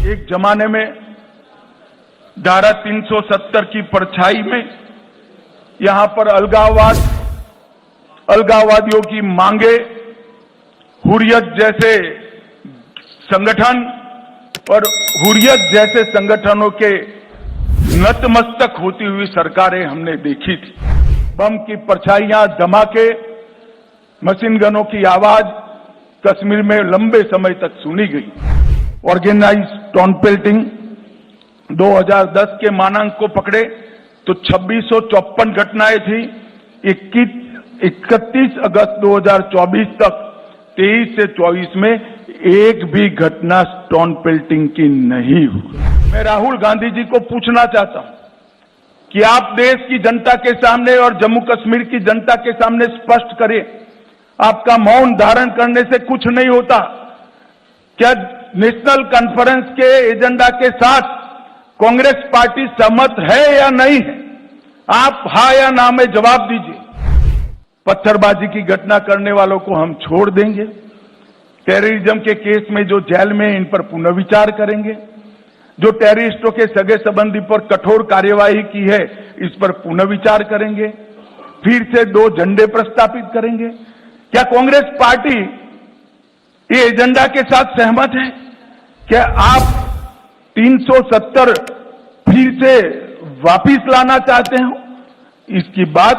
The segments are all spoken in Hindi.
एक जमाने में धारा 370 की परछाई में यहां पर अलगाववादियों की मांगे, हुर्रियत जैसे संगठन और हुर्रियत जैसे संगठनों के नतमस्तक होती हुई सरकारें हमने देखी थी। बम की परछाइयां, धमाके, मशीन गनों की आवाज कश्मीर में लंबे समय तक सुनी गई। ऑर्गेनाइज टाउन पेल्टिंग 2010 के मानांक को पकड़े तो 2654 घटनाएं थी। 31 अगस्त 2024 तक 23 से 24 में एक भी घटना स्टोन पेल्टिंग की नहीं हुई। मैं राहुल गांधी जी को पूछना चाहता हूं कि आप देश की जनता के सामने और जम्मू कश्मीर की जनता के सामने स्पष्ट करें, आपका मौन धारण करने से कुछ नहीं होता। क्या नेशनल कॉन्फ्रेंस के एजेंडा के साथ कांग्रेस पार्टी सहमत है या नहीं है? आप हाँ या ना में जवाब दीजिए। पत्थरबाजी की घटना करने वालों को हम छोड़ देंगे। टेररिज्म के केस में जो जेल में, इन पर पुनर्विचार करेंगे। जो टेररिस्टों के सगे संबंधी पर कठोर कार्यवाही की है, इस पर पुनर्विचार करेंगे। फिर से 2 झंडे प्रस्तापित करेंगे। क्या कांग्रेस पार्टी ये एजेंडा के साथ सहमत है? क्या आप 370 फिर से वापिस लाना चाहते हो? इसकी बात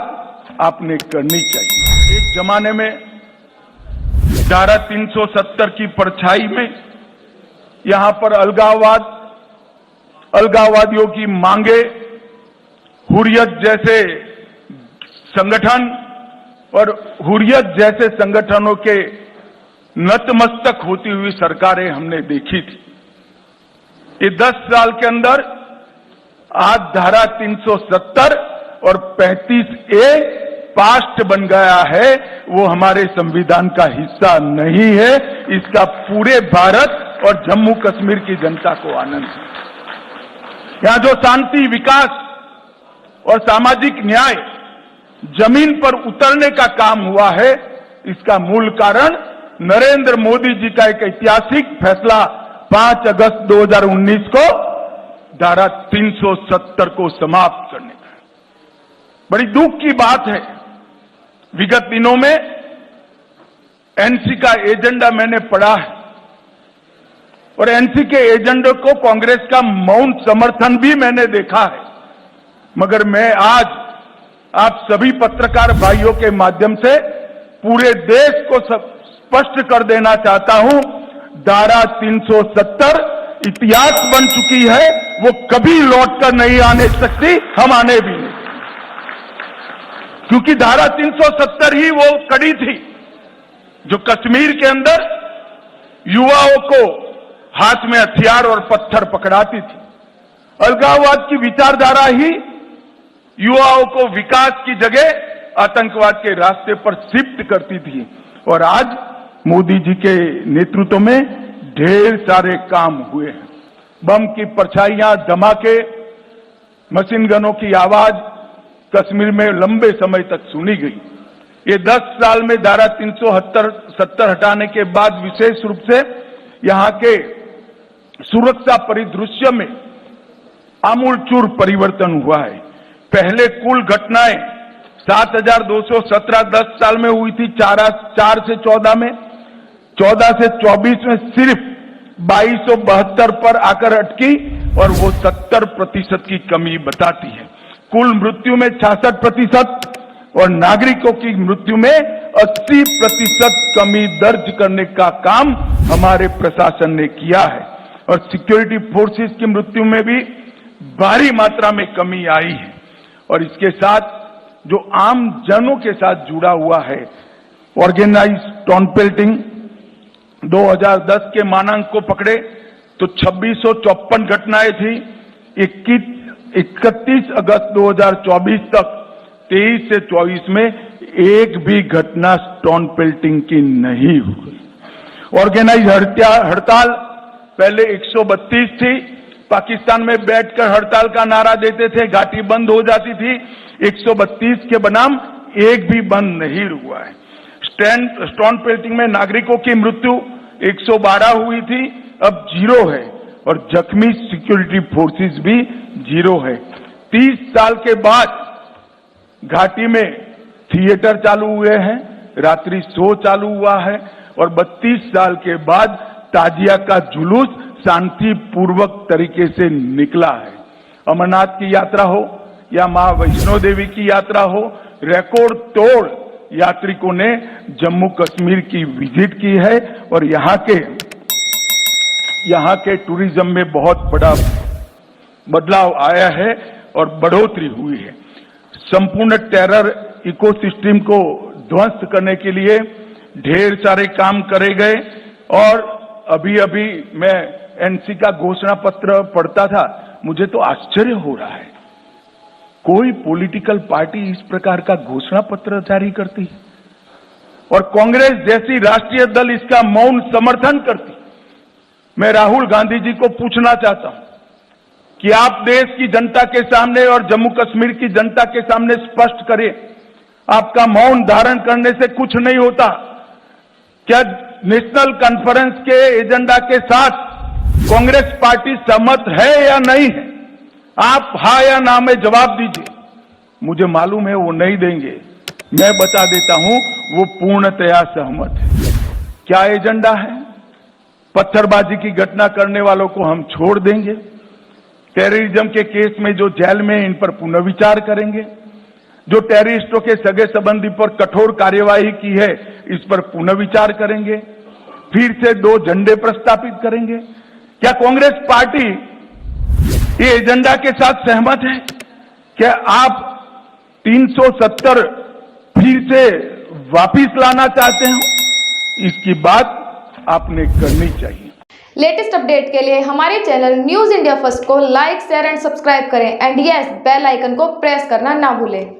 आपने करनी चाहिए। एक जमाने में धारा 370 की परछाई में यहां पर अलगाववादियों की मांगे, हुर्रियत जैसे संगठन और हुर्रियत जैसे संगठनों के नतमस्तक होती हुई सरकारें हमने देखी थी। ये 10 साल के अंदर आज धारा 370 और 35A पास्ट बन गया है। वो हमारे संविधान का हिस्सा नहीं है। इसका पूरे भारत और जम्मू कश्मीर की जनता को आनंद है। यहां जो शांति, विकास और सामाजिक न्याय जमीन पर उतरने का काम हुआ है, इसका मूल कारण नरेंद्र मोदी जी का एक ऐतिहासिक फैसला 5 अगस्त 2019 को धारा 370 को समाप्त करने का। बड़ी दुख की बात है, विगत दिनों में एनसी का एजेंडा मैंने पढ़ा है और एनसी के एजेंडे को कांग्रेस का मौन समर्थन भी मैंने देखा है। मगर मैं आज आप सभी पत्रकार भाइयों के माध्यम से पूरे देश को स्पष्ट कर देना चाहता हूं, धारा 370 इतिहास बन चुकी है। वो कभी लौटकर नहीं आने सकती, हम आने भी नहीं। क्योंकि धारा 370 ही वो कड़ी थी जो कश्मीर के अंदर युवाओं को हाथ में हथियार और पत्थर पकड़ाती थी। अलगाववाद की विचारधारा ही युवाओं को विकास की जगह आतंकवाद के रास्ते पर शिफ्ट करती थी। और आज मोदी जी के नेतृत्व में ढेर सारे काम हुए हैं। बम की परछाइयां, धमाके, मशीन गनों की आवाज कश्मीर में लंबे समय तक सुनी गई। ये 10 साल में धारा 370 हटाने के बाद विशेष रूप से यहां के सुरक्षा परिदृश्य में आमूलचूल परिवर्तन हुआ है। पहले कुल घटनाएं 7217 10 साल में हुई थी 4 से 14 में, 14 से 24 में सिर्फ 2272 पर आकर अटकी और वो 70% की कमी बताती है। कुल मृत्यु में 66% और नागरिकों की मृत्यु में 80% कमी दर्ज करने का काम हमारे प्रशासन ने किया है। और सिक्योरिटी फोर्सेस की मृत्यु में भी भारी मात्रा में कमी आई है। और इसके साथ जो आम जनों के साथ जुड़ा हुआ है, ऑर्गेनाइज टाउन पेल्टिंग 2010 के मानांक को पकड़े तो 2654 घटनाएं थी। 31 अगस्त 2024 तक 23 से 24 में एक भी घटना स्टोन पेल्टिंग की नहीं हुई। ऑर्गेनाइज हड़ताल पहले 132 थी। पाकिस्तान में बैठकर हड़ताल का नारा देते थे, घाटी बंद हो जाती थी। 132 के बनाम एक भी बंद नहीं हुआ है। स्टोन पेल्टिंग में नागरिकों की मृत्यु 112 हुई थी, अब 0 है। और जख्मी सिक्योरिटी फोर्सेस भी 0 है। 30 साल के बाद घाटी में थिएटर चालू हुए हैं, रात्रि शो चालू हुआ है और 32 साल के बाद ताजिया का जुलूस शांतिपूर्वक तरीके से निकला है। अमरनाथ की यात्रा हो या मां वैष्णो देवी की यात्रा हो, रिकॉर्ड तोड़ यात्रिकों ने जम्मू कश्मीर की विजिट की है और यहाँ के टूरिज्म में बहुत बड़ा बदलाव आया है और बढ़ोतरी हुई है। संपूर्ण टेरर इकोसिस्टम को ध्वस्त करने के लिए ढेर सारे काम करे गए और अभी मैं एनसी का घोषणा पत्र पढ़ता था, मुझे तो आश्चर्य हो रहा है, कोई पॉलिटिकल पार्टी इस प्रकार का घोषणा पत्र जारी करती है और कांग्रेस जैसी राष्ट्रीय दल इसका मौन समर्थन करती। मैं राहुल गांधी जी को पूछना चाहता हूं कि आप देश की जनता के सामने और जम्मू कश्मीर की जनता के सामने स्पष्ट करें, आपका मौन धारण करने से कुछ नहीं होता। क्या नेशनल कॉन्फ्रेंस के एजेंडा के साथ कांग्रेस पार्टी सहमत है या नहीं है? आप हाँ या ना में जवाब दीजिए। मुझे मालूम है वो नहीं देंगे, मैं बता देता हूं वो पूर्णतया सहमत है। क्या एजेंडा है? पत्थरबाजी की घटना करने वालों को हम छोड़ देंगे, टेररिज्म के केस में जो जेल में इन पर पुनर्विचार करेंगे, जो टेररिस्टों के सगे संबंधी पर कठोर कार्यवाही की है इस पर पुनर्विचार करेंगे, फिर से 2 झंडे प्रस्तावित करेंगे। क्या कांग्रेस पार्टी ये एजेंडा के साथ सहमत है? क्या आप 370 फिर से वापिस लाना चाहते हो? इसकी बात आपने करनी चाहिए। लेटेस्ट अपडेट के लिए हमारे चैनल न्यूज इंडिया फर्स्ट को लाइक, शेयर एंड सब्सक्राइब करें एंड यस बेल आइकन को प्रेस करना ना भूलें।